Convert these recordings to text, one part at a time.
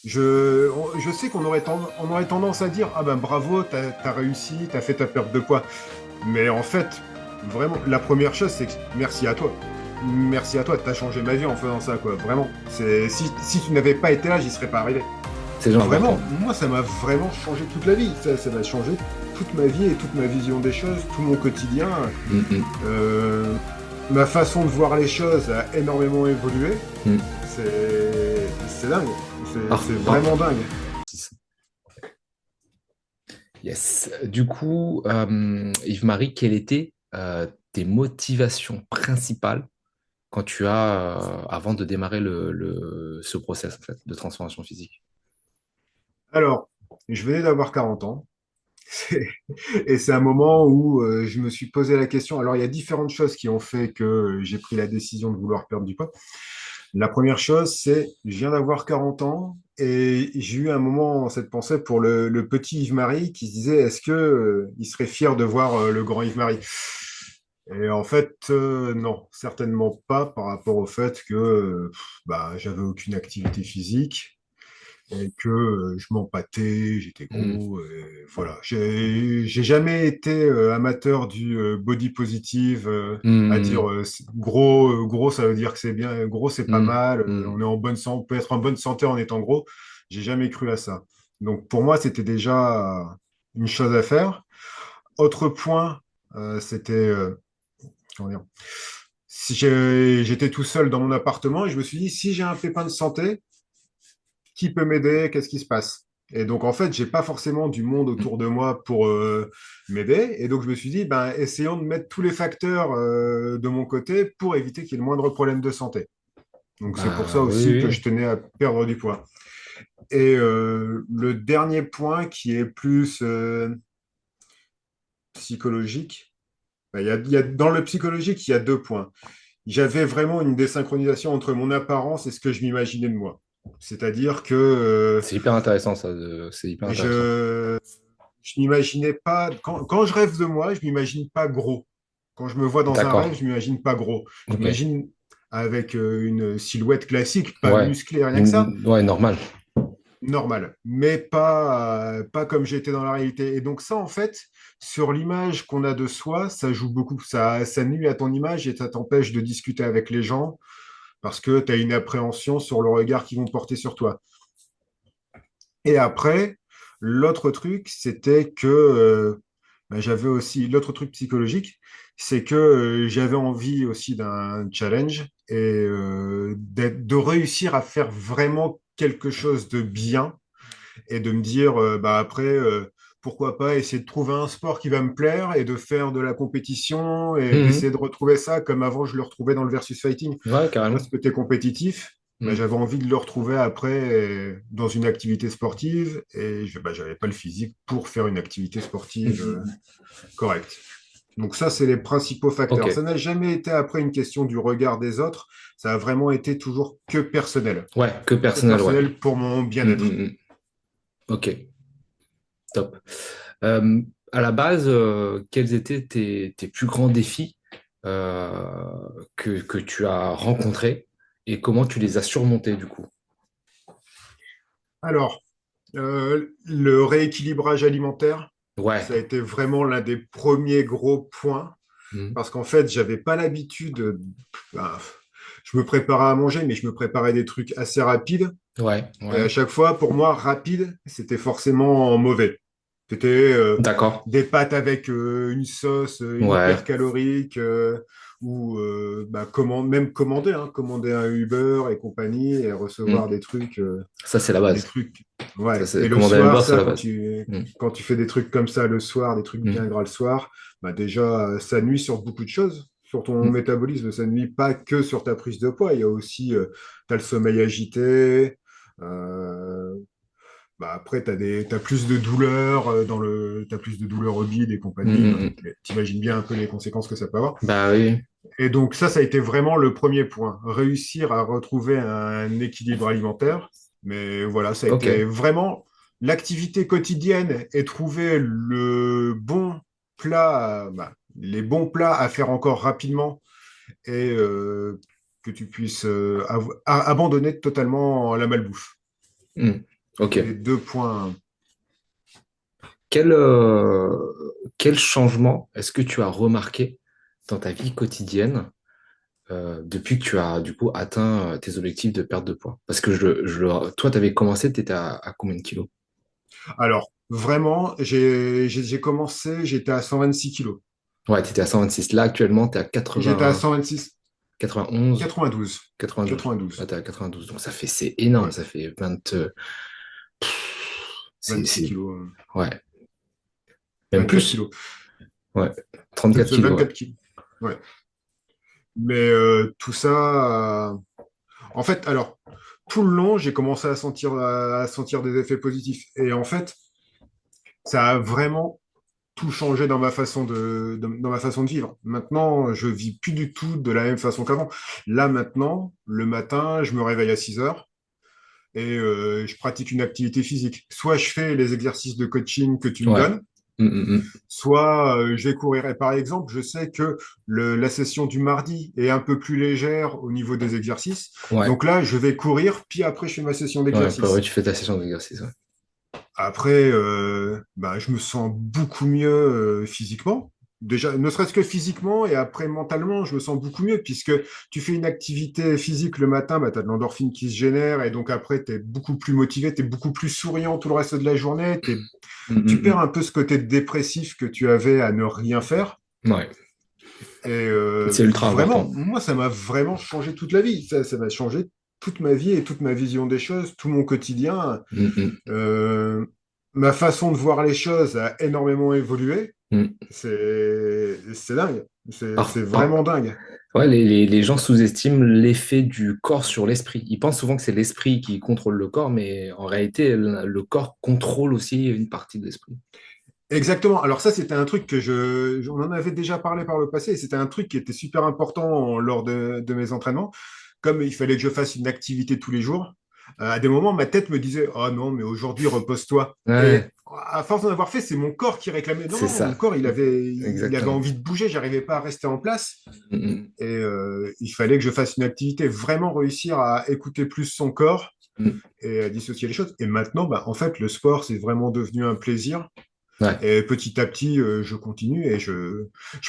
Je sais on aurait tendance à dire, ah ben bravo, t'as réussi, t'as fait ta perte de poids. Mais en fait, vraiment, la première chose, c'est que merci à toi. Merci à toi, t'as changé ma vie en faisant ça, quoi. Vraiment. Si tu n'avais pas été là, j'y serais pas arrivé. C'est Vraiment, important. moi, ça m'a vraiment changé toute la vie. Ça m'a changé toute ma vie et toute ma vision des choses, tout mon quotidien. Mm, mm, Euh, Ma façon de voir les choses a énormément évolué. mm. C'est dingue. C'est Ah, vraiment dingue. yes. Du coup, Yves-Marie, quelles étaient tes motivations principales quand tu as, avant de démarrer ce process en fait, de transformation physique? Alors, je venais d'avoir 40 ans. C'est- Et c'est un moment où je me suis posé la question. Alors, il y a différentes choses qui ont fait que j'ai pris la décision de vouloir perdre du poids. La première chose, c'est je viens d'avoir 40 ans et j'ai eu un moment cette pensée pour le petit Yves-Marie qui se disait est-ce que il serait fier de voir le grand Yves-Marie? Et en fait, non, certainement pas par rapport au fait que bah, j'avais aucune activité physique et que je m'empâtais, j'étais Mm, gros. Et voilà, j'ai jamais été amateur du body positive, à dire mm, gros, gros, ça veut dire que c'est bien, gros, c'est pas mm, mal, on mm. est en bonne santé, on peut être en bonne santé en étant gros. J'ai jamais cru à ça. Donc pour moi, c'était déjà une chose à faire. Autre point, c'était comment dire, si j'étais tout seul dans mon appartement et je me suis dit, si j'ai un pépin de santé, qui peut m'aider, qu'est-ce qui se passe? Et donc, en fait, j'ai pas forcément du monde autour de moi pour m'aider. Et donc, je me suis dit, ben, essayons de mettre tous les facteurs de mon côté pour éviter qu'il y ait le moindre problème de santé. Donc, c'est pour ça Bah aussi oui, que oui. je tenais à perdre du poids. Et le dernier point qui est plus psychologique, ben, dans le psychologique, il y a deux points. J'avais vraiment une désynchronisation entre mon apparence et ce que je m'imaginais de moi. C'est-à-dire que C'est hyper intéressant ça. C'est hyper intéressant. je je m'imaginais pas, quand je rêve de moi, je m'imagine pas gros. Quand je me vois dans un rêve, D'accord. je m'imagine pas gros. Je Ok. m'imagine avec une silhouette classique, pas Ouais. musclée, rien que ça, Ouais, normal. normal, mais pas comme j'étais dans la réalité. Et donc ça, en fait, sur l'image qu'on a de soi, ça joue beaucoup. Ça nuit à ton image et ça t'empêche de discuter avec les gens parce que tu as une appréhension sur le regard qu'ils vont porter sur toi. Et après, l'autre truc, c'était que ben, j'avais aussi l'autre truc psychologique, c'est que j'avais envie aussi d'un challenge et de réussir à faire vraiment quelque chose de bien et de me dire, bah après, pourquoi pas essayer de trouver un sport qui va me plaire et de faire de la compétition et Mhm. d'essayer de retrouver ça comme avant je le retrouvais dans le versus fighting. Ouais, Tu vois, carrément. ce côté compétitif, bah, Mhm. j'avais envie de le retrouver après dans une activité sportive et bah, j'avais pas le physique pour faire une activité sportive Mhm. correcte. Donc ça, c'est les principaux Ok. facteurs. Ça n'a jamais été après une question du regard des autres, ça a vraiment été toujours que personnel. Ouais, que Que personnel, ouais. personnel pour mon bien-être. Mhm. Ok, top. Euh, à la base, quels étaient tes plus grands défis que tu as rencontrés et comment tu les as surmontés du coup? Alors, le rééquilibrage alimentaire, Ouais. ça a été vraiment l'un des premiers gros points Mhm. parce qu'en fait, j'avais pas l'habitude. Ben, je me préparais à manger, mais je me préparais des trucs assez rapides. Ouais, Et à ouais. chaque fois, pour moi, rapide, c'était forcément mauvais. C'était D'accord. des pâtes avec une sauce hyper Ouais. calorique ou bah, même commander, hein, commander un Uber et compagnie et recevoir Mhm. Ça, c'est la des base. trucs. Ça, Ouais. c'est Et le commander un soir, Uber, c'est ça, la base. Mhm. quand tu fais des trucs comme ça le soir, des trucs bien Mhm. gras le soir, bah déjà, ça nuit sur beaucoup de choses. Sur ton Mhm. métabolisme, ça nuit pas que sur ta prise de poids. Il y a aussi, tu as le sommeil agité. euh, Bah après, t'as plus de douleurs t'as plus de douleurs au bide et compagnie. Mhm. Enfin, Mhm. t'imagines bien un peu les conséquences que ça peut avoir. Bah oui. Et donc ça a été vraiment le premier point, réussir à retrouver un équilibre alimentaire. Mais voilà, ça a Ok. été vraiment l'activité quotidienne et trouver le bon plat, bah, les bons plats à faire encore rapidement et que tu puisses abandonner totalement la malbouffe. Mhm. Ok. Les deux points. Quel, quel changement est-ce que tu as remarqué dans ta vie quotidienne depuis que tu as du coup atteint tes objectifs de perte de poids? Parce que toi, tu avais commencé, tu étais à combien de kilos? Alors, vraiment, j'ai commencé, j'étais à 126 kilos. Ouais, tu étais à 126. Là, actuellement, tu es à J'étais à 80, 126, 91, 92. 92. Là, 92. tu es à 92. Donc, ça fait, c'est énorme. Ouais, Ça fait 20, six c'est, kilos. ouais, même 24 plus. kilos. Ouais, 34 C'est kilos, ouais. 24 kilos. Ouais. Mais tout ça, en fait, alors, tout le long, j'ai commencé à sentir des effets positifs. Et en fait, ça a vraiment tout changé dans ma dans ma façon de vivre. Maintenant, je vis plus du tout de la même façon qu'avant. Là, maintenant, le matin, je me réveille à 6 heures et je pratique une activité physique. Soit je fais les exercices de coaching que tu me Ouais. donnes, Mm. soit je vais courir. Et par exemple, je sais que la session du mardi est un peu plus légère au niveau des exercices. Ouais. Donc là, je vais courir, puis après, je fais ma session Ouais, après, ouais, d'exercice. tu fais ta session d'exercice, ouais. Après, bah, je me sens beaucoup mieux physiquement. Déjà, ne serait-ce que physiquement et après mentalement, je me sens beaucoup mieux puisque tu fais une activité physique le matin, bah, tu as de l'endorphine qui se génère et donc après, tu es beaucoup plus motivé, tu es beaucoup plus souriant tout le reste de la journée. Tu perds Mm. un peu ce côté dépressif que tu avais à ne rien faire. Ouais. Et C'est ultra vraiment, important. moi, ça m'a vraiment changé toute la vie. Ça m'a changé toute ma vie et toute ma vision des choses, tout mon quotidien. Mm. Euh, Ma façon de voir les choses a énormément évolué. Mm. C'est dingue. Par- C'est par- vraiment dingue. Ouais, les gens sous-estiment l'effet du corps sur l'esprit. Ils pensent souvent que c'est l'esprit qui contrôle le corps, mais en réalité, le corps contrôle aussi une partie de l'esprit. Exactement. Alors ça, c'était un truc que on en avait déjà parlé par le passé, et c'était un truc qui était super important lors de mes entraînements. Comme il fallait que je fasse une activité tous les jours, à des moments, ma tête me disait, oh non, mais aujourd'hui, repose-toi. Et Ouais, à force d'en avoir fait, c'est mon corps qui réclamait. Non, c'est non, mon ça. corps, il avait Exactement. envie de bouger, j'arrivais pas à rester en place. Mm. Et il fallait que je fasse une activité, vraiment réussir à écouter plus son corps Mm. et à dissocier les choses. Et maintenant, bah, en fait, le sport, c'est vraiment devenu un plaisir. Ouais, Et petit à petit, je continue et je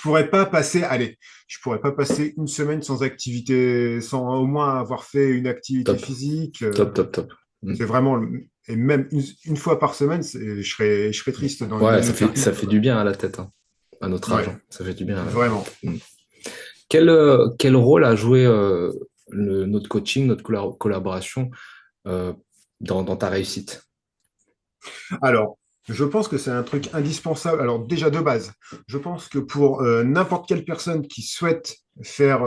pourrais pas passer, allez, je pourrais pas passer une semaine sans activité, sans au moins avoir fait une activité top, physique. top. Mm. C'est vraiment, et même une fois par semaine, je serais triste de Ouais, ne le faire qu'une ça fois, fait quoi. du bien à la tête, hein, à notre âge, Ouais, hein. Ça fait du bien à la vraiment. tête. Mm. Quel rôle a joué notre coaching, notre collaboration euh, dans ta réussite? Alors, je pense que c'est un truc indispensable. Alors, déjà de base, je pense que pour n'importe quelle personne qui souhaite faire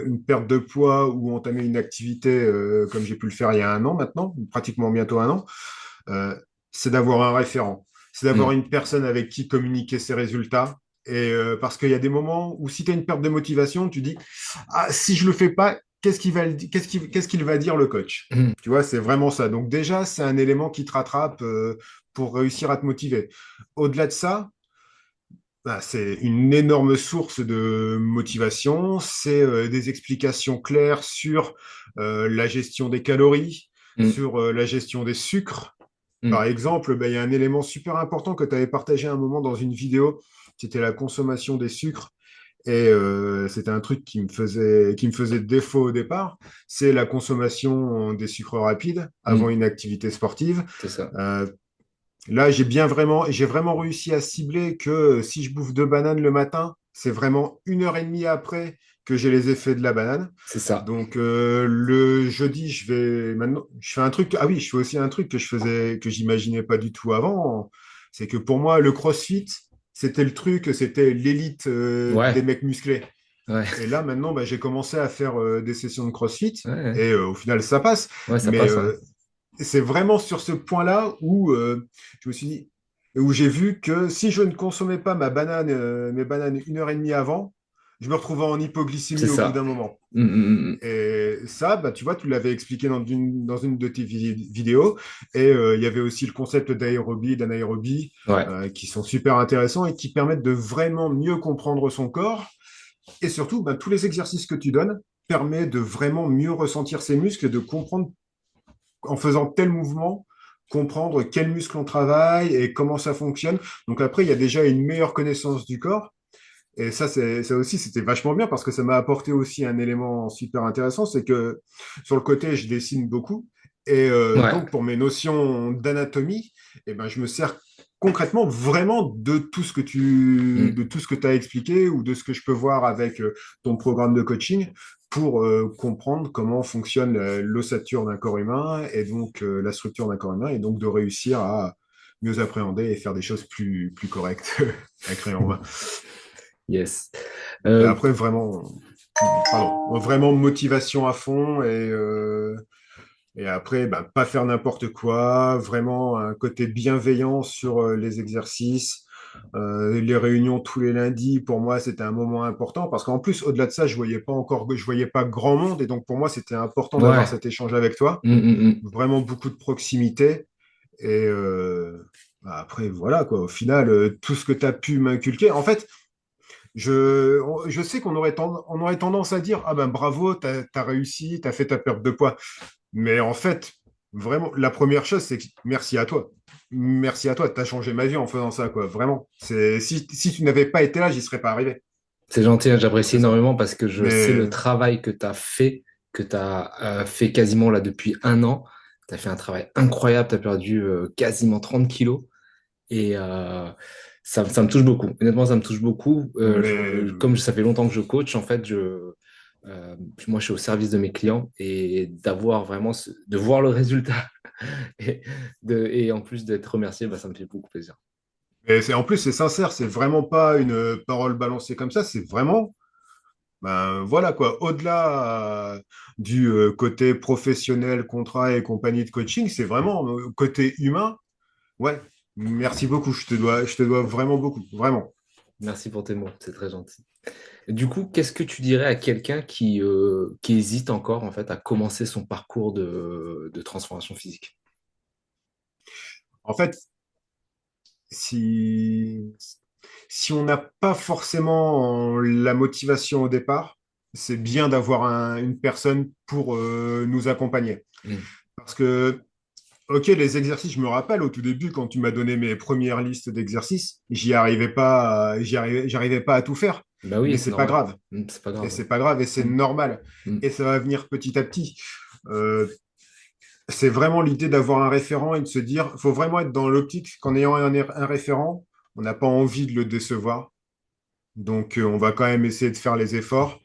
une perte de poids ou entamer une activité comme j'ai pu le faire il y a un an maintenant, pratiquement bientôt un an, euh, c'est d'avoir un référent. C'est d'avoir Mm. une personne avec qui communiquer ses résultats. Et parce qu'il y a des moments où si tu as une perte de motivation, tu dis, ah, si je le fais pas, qu'est-ce qu'il va dire le coach? Mm. Tu vois, c'est vraiment ça. Donc déjà, c'est un élément qui te rattrape pour réussir à te motiver. Au-delà de ça, bah, c'est une énorme source de motivation. C'est des explications claires sur la gestion des calories, Mm. sur la gestion des sucres. Par Mm. exemple, bah, il y a un élément super important que tu avais partagé à un moment dans une vidéo, c'était la consommation des sucres. Et c'était un truc qui me faisait défaut au départ, c'est la consommation des sucres rapides avant Mm. une activité sportive. C'est ça, Euh, Là, j'ai vraiment réussi à cibler que si je bouffe deux bananes le matin, c'est vraiment une heure et demie après que j'ai les effets de la banane. c'est ça. Donc le jeudi, je fais un truc. Ah oui, je fais aussi un truc que je faisais, que j'imaginais pas du tout avant. C'est que pour moi, le CrossFit, c'était le truc, c'était l'élite des Ouais, mecs musclés. ouais, Et là, maintenant, bah, j'ai commencé à faire des sessions de CrossFit ouais, et au final, ça passe. ouais, ça Mais passe, ouais. c'est vraiment sur ce point-là où je me suis dit, où j'ai vu que si je ne consommais pas mes bananes une heure et demie avant, je me retrouvais en C'est hypoglycémie au bout ça. d'un moment. Mm. Et ça, bah, tu vois, tu l'avais expliqué dans une de tes vidéos. Et il y avait aussi le concept d'aérobie, d'anaérobie, Ouais, qui sont super intéressants et qui permettent de vraiment mieux comprendre son corps. Et surtout, bah, tous les exercices que tu donnes permettent de vraiment mieux ressentir ses muscles et de comprendre en faisant tel mouvement comprendre quels muscles on travaille et comment ça fonctionne. Donc après, il y a déjà une meilleure connaissance du corps. Et ça aussi, c'était vachement bien parce que ça m'a apporté aussi un élément super intéressant, c'est que sur le côté, je dessine beaucoup. Et Ouais. donc, pour mes notions d'anatomie, eh ben, je me sers concrètement vraiment de Mm. tout ce que tu as expliqué ou de ce que je peux voir avec ton programme de coaching pour comprendre comment fonctionne l'ossature d'un corps humain et donc la structure d'un corps humain et donc de réussir à mieux appréhender et faire des choses plus correctes à créer en main. Yes. Et Euh, après, vraiment, pardon, vraiment motivation à fond et après, bah, pas faire n'importe quoi, vraiment un côté bienveillant sur les exercices. Les réunions tous les lundis, pour moi, c'était un moment important parce qu'en plus, au-delà de ça, je voyais pas grand monde et donc pour moi, c'était important d'avoir ouais. cet échange avec toi. Mm. Vraiment beaucoup de proximité et bah, après, voilà quoi. Au final, tout ce que tu as pu m'inculquer, en fait, je sais on aurait tendance à dire, ah ben bravo, t'as réussi, t'as fait ta perte de poids. Mais en fait, vraiment, la première chose, c'est que merci à toi. Merci à toi, t'as changé ma vie en faisant ça, quoi. Vraiment. Si tu n'avais pas été là, j'y serais pas arrivé. C'est gentil, hein, Donc j'apprécie c'est ça. énormément parce que je sais le Mais, travail que tu as fait, que tu as fait quasiment là depuis un an. Tu as fait un travail incroyable, tu as perdu quasiment 30 kilos et ça me touche beaucoup. Honnêtement, ça me touche beaucoup. mais, Comme ça fait longtemps que je coach, en fait, moi, je suis au service de mes clients et d'avoir vraiment de voir le résultat et, et en plus d'être remercié, bah, ça me fait beaucoup plaisir. en plus, c'est sincère, c'est vraiment pas une parole balancée comme ça, c'est vraiment, ben voilà quoi, au-delà du côté professionnel, contrat et compagnie de coaching, c'est vraiment côté humain. Ouais, merci beaucoup. Je te dois vraiment beaucoup, vraiment. Merci pour tes mots, c'est très gentil. Du coup, qu'est-ce que tu dirais à quelqu'un qui hésite encore en fait à commencer son parcours de transformation physique? En fait, si, si on n'a pas forcément la motivation au départ, c'est bien d'avoir une personne pour nous accompagner. Mm. Parce que, ok, les exercices, je me rappelle au tout début, quand tu m'as donné mes premières listes d'exercices, j'arrivais pas à tout faire. Bah Mais oui, c'est c'est pas normal. grave. C'est pas Et grave. c'est pas grave, et c'est Mm. normal. Mm. Et ça va venir petit à petit. Euh, c'est vraiment l'idée d'avoir un référent et de se dire, il faut vraiment être dans l'optique qu'en ayant un référent, on n'a pas envie de le décevoir. Donc, on va quand même essayer de faire les efforts.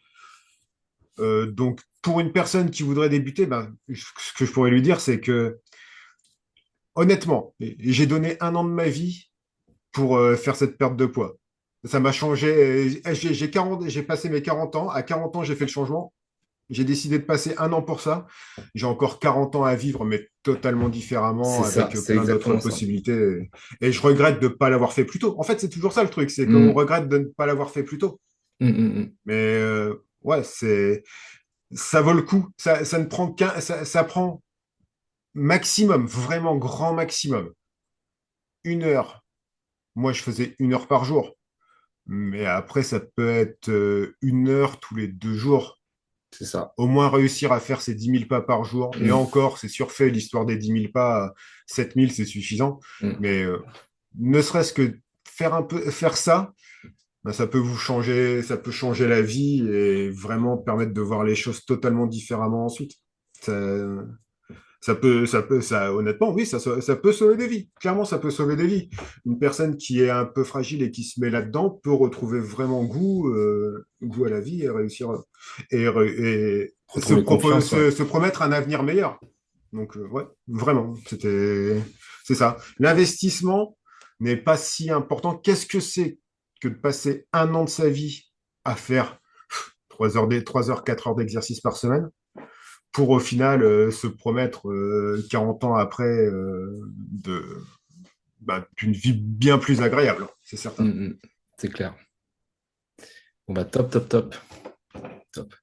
Donc, pour une personne qui voudrait débuter, ben, ce que je pourrais lui dire, c'est que, honnêtement, j'ai donné un an de ma vie pour faire cette perte de poids. Ça m'a changé. J'ai passé mes 40 ans. À 40 ans, j'ai fait le changement. J'ai décidé de passer un an pour ça. J'ai encore 40 ans à vivre, mais totalement différemment, C'est ça, avec c'est plein d'autres exactement ça. possibilités. Et je regrette de ne pas l'avoir fait plus tôt. En fait, c'est toujours ça le truc, c'est qu'on Mm. regrette de ne pas l'avoir fait plus tôt. Mm. Mais ouais, ça vaut le coup. Ça ne prend ça prend maximum, vraiment grand maximum, 1 heure. Moi, je faisais 1 heure par jour. Mais après, ça peut être 1 heure tous les 2 jours. C'est ça. Au moins réussir à faire ces 10 000 pas par jour. Et Mm. encore, c'est surfait, l'histoire des 10 000 pas, 7 000 c'est suffisant. Mm. Mais ne serait-ce que faire ça, ben, ça peut changer la vie et vraiment permettre de voir les choses totalement différemment ensuite. Ça, honnêtement, oui, ça peut sauver des vies. Clairement, ça peut sauver des vies. Une personne qui est un peu fragile et qui se met là-dedans peut retrouver vraiment goût à la vie et réussir et Retrouver confiance, ouais. se promettre un avenir meilleur. Donc, ouais, vraiment, c'est ça. L'investissement n'est pas si important. Qu'est-ce que c'est que de passer un an de sa vie à faire 3 heures, 4 heures d'exercice par semaine? Pour au final se promettre 40 ans après d'une vie bien plus agréable, c'est certain. Mm. C'est clair. Bon bah top, top, top, top.